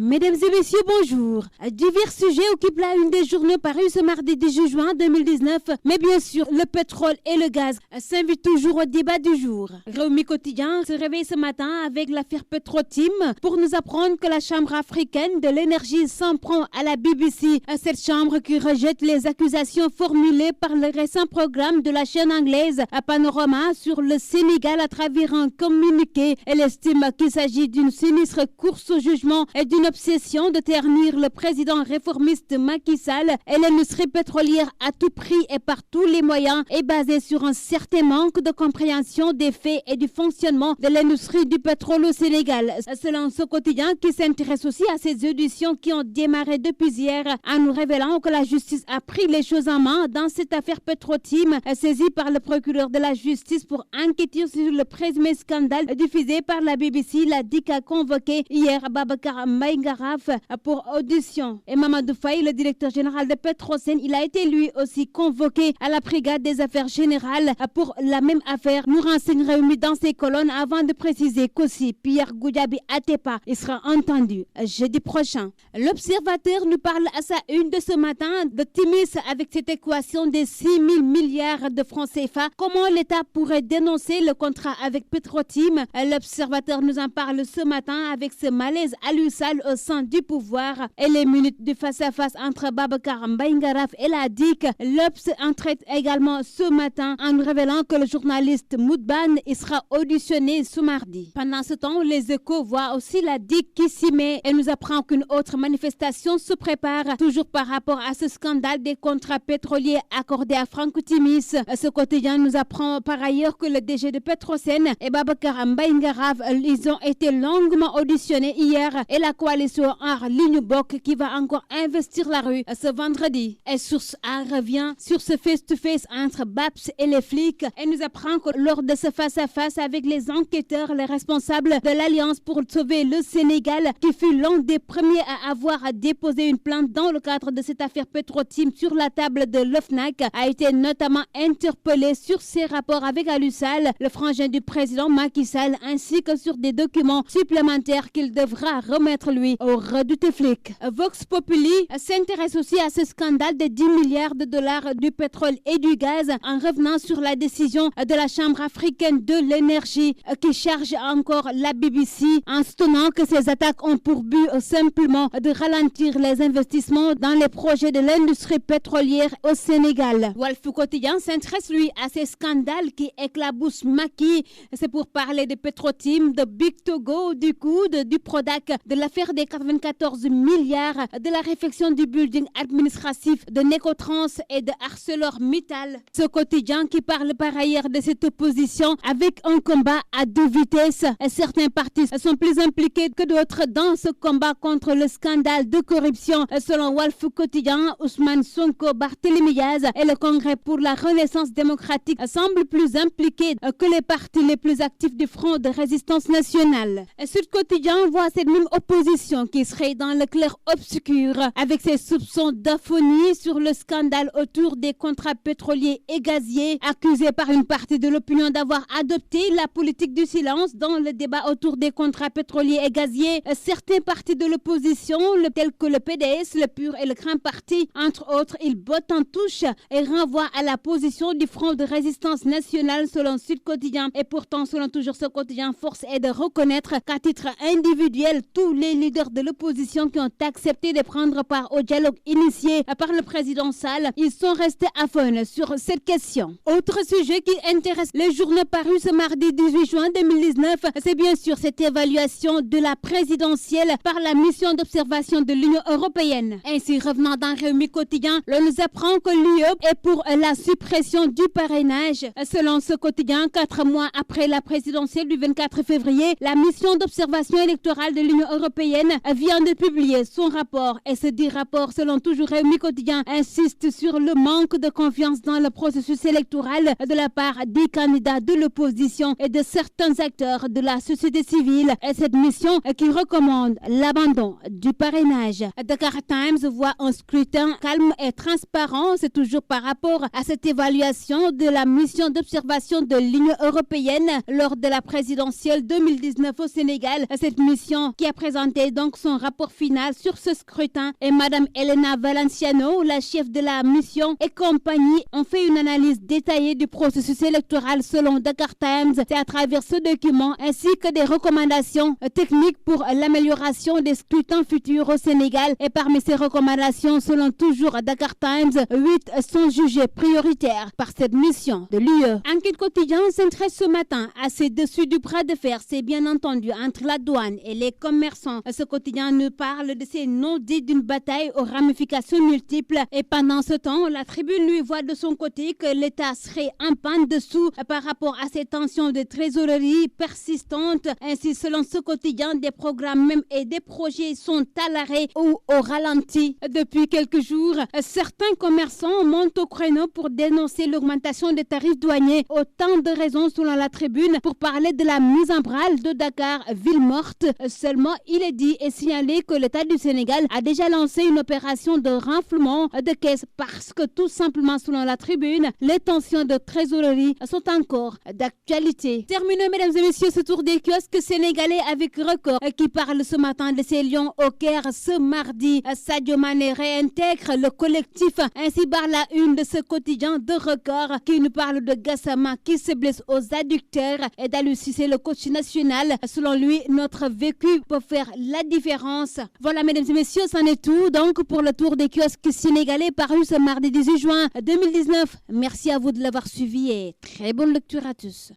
Mesdames et messieurs, bonjour. Divers sujets occupent la une des journaux parus ce mardi 18 juin 2019, mais bien sûr, le pétrole et le gaz s'invitent toujours au débat du jour. Rewmi Quotidien se réveille ce matin avec l'affaire Petrotim pour nous apprendre que la Chambre africaine de l'énergie s'en prend à la BBC. Cette chambre qui rejette les accusations formulées par le récent programme de la chaîne anglaise Panorama sur le Sénégal à travers un communiqué. Elle estime qu'il s'agit d'une sinistre course au jugement et d'une obsession de ternir le président réformiste Macky Sall. Et l'industrie pétrolière à tout prix et par tous les moyens est basée sur un certain manque de compréhension des faits et du fonctionnement de l'industrie du pétrole au Sénégal. Selon ce quotidien qui s'intéresse aussi à ces auditions qui ont démarré depuis hier en nous révélant que la justice a pris les choses en main dans cette affaire Petrotim saisie par le procureur de la justice pour enquêter sur le présumé scandale diffusé par la BBC. La DIC a convoqué hier Babacar Mbaye Ngaraf pour audition. Et Mamadou Faye, le directeur général de Petrosen, il a été lui aussi convoqué à la brigade des affaires générales pour la même affaire. Nous renseigne Rewmi dans ses colonnes avant de préciser qu'aussi Pierre Goudiaby Atepa il sera entendu jeudi prochain. L'Observateur nous parle à sa une de ce matin de Timis avec cette équation des 6 000 milliards de francs CFA. Comment l'État pourrait dénoncer le contrat avec Petrotim? L'Observateur nous en parle ce matin avec ce malaise alussal au sein du pouvoir et les minutes du face-à-face entre Babacar Mbaye Ngaraf et la DIC. L'Obs en traite également ce matin en nous révélant que le journaliste Moudban sera auditionné ce mardi. Pendant ce temps, les Échos voient aussi la DIC qui s'y met et nous apprend qu'une autre manifestation se prépare, toujours par rapport à ce scandale des contrats pétroliers accordés à Franck Timis. Ce quotidien nous apprend par ailleurs que le DG de Petrosen et Babacar Mbaye Ngaraf, ils ont été longuement auditionnés hier et la coalition Aar Li Ñu Bokk qui va encore investir la rue ce vendredi. Et Source A revient sur ce face-to-face entre BAPS et les flics et nous apprend que lors de ce face-à-face avec les enquêteurs, les responsables de l'Alliance pour sauver le Sénégal, qui fut l'un des premiers à avoir déposé une plainte dans le cadre de cette affaire Petrotim sur la table de l'OFNAC, a été notamment interpellé sur ses rapports avec Alussal, le frangin du président Macky Sall, ainsi que sur des documents supplémentaires qu'il devra remettre lui au redouté flic. Vox Populi s'intéresse aussi à ce scandale de 10 milliards de dollars du pétrole et du gaz en revenant sur la décision de la Chambre africaine de l'énergie qui charge encore la BBC en soutenant que ces attaques ont pour but simplement de ralentir les investissements dans les projets de l'industrie pétrolière au Sénégal. Walf Quotidien s'intéresse lui à ces scandales qui éclaboussent Macky. C'est pour parler de Petrotim, de Big Togo, du coude, du Prodac, de l'affaire des 94 milliards, de la réfection du building administratif de Necotrans et de ArcelorMittal. Ce quotidien qui parle par ailleurs de cette opposition avec un combat à deux vitesses. Certains partis sont plus impliqués que d'autres dans ce combat contre le scandale de corruption. Selon Walf Quotidien, Ousmane Sonko, Barthélémy Diaz et le Congrès pour la Renaissance démocratique semblent plus impliqués que les partis les plus actifs du Front de résistance nationale. Sud Quotidien voit cette même opposition qui serait dans le clair-obscur avec ses soupçons d'aphonie sur le scandale autour des contrats pétroliers et gaziers, accusés par une partie de l'opinion d'avoir adopté la politique du silence dans le débat autour des contrats pétroliers et gaziers. Certains partis de l'opposition, tels que le PDS, le PUR et le Grand Parti, entre autres, ils bottent en touche et renvoient à la position du Front de résistance nationale selon Sud Quotidien. Et pourtant, selon toujours ce quotidien, force est de reconnaître qu'à titre individuel, tous les leaders de l'opposition qui ont accepté de prendre part au dialogue initié par le président Sall, ils sont restés aphones sur cette question. Autre sujet qui intéresse les journaux parus ce mardi 18 juin 2019, c'est bien sûr cette évaluation de la présidentielle par la mission d'observation de l'Union européenne. Ainsi, revenant dans Rewmi Quotidien, l'on nous apprend que l'UE est pour la suppression du parrainage. Selon ce quotidien, 4 mois après la présidentielle du 24 février, la mission d'observation électorale de l'Union européenne vient de publier son rapport. Et ce dit rapport, selon toujours Rewmi Quotidien, insiste sur le manque de confiance dans le processus électoral de la part des candidats de l'opposition et de certains acteurs de la société civile. Et cette mission qui recommande l'abandon du parrainage. Dakar Times voit un scrutin calme et transparent. C'est toujours par rapport à cette évaluation de la mission d'observation de l'Union européenne lors de la présidentielle 2019 au Sénégal. Cette mission qui a présenté dévoilé donc son rapport final sur ce scrutin et Madame Elena Valenciano, la chef de la mission et compagnie, ont fait une analyse détaillée du processus électoral selon Dakar Times. C'est à travers ce document ainsi que des recommandations techniques pour l'amélioration des scrutins futurs au Sénégal. Et parmi ces recommandations, selon toujours Dakar Times, 8 sont jugées prioritaires par cette mission de l'UE. Enquête quotidien s'intéresse ce matin à ces dessus du bras de fer, c'est bien entendu entre la douane et les commerçants. Ce quotidien nous parle de ces non-dits d'une bataille aux ramifications multiples. Et pendant ce temps, la tribune lui voit de son côté que l'État serait en panne dessous par rapport à ces tensions de trésorerie persistantes. Ainsi, selon ce quotidien, des programmes même et des projets sont à l'arrêt ou au ralenti. Depuis quelques jours, certains commerçants montent au créneau pour dénoncer l'augmentation des tarifs douaniers. Autant de raisons selon la tribune pour parler de la mise en branle de Dakar, ville morte. Seulement, il est dit et signalé que l'État du Sénégal a déjà lancé une opération de renflouement de caisses parce que tout simplement, selon la tribune, les tensions de trésorerie sont encore d'actualité. Terminons, mesdames et messieurs, ce tour des kiosques sénégalais avec Record qui parle ce matin de ces lions au Caire ce mardi. Sadio Mané réintègre le collectif. Ainsi barre la une de ce quotidien de Record qui nous parle de Gassama qui se blesse aux adducteurs et d'Aliou Cissé, le coach national. Selon lui, notre vécu peut faire la différence. Voilà, mesdames et messieurs, c'en est tout donc pour le tour des kiosques sénégalais paru ce mardi 18 juin 2019. Merci à vous de l'avoir suivi et très bonne lecture à tous.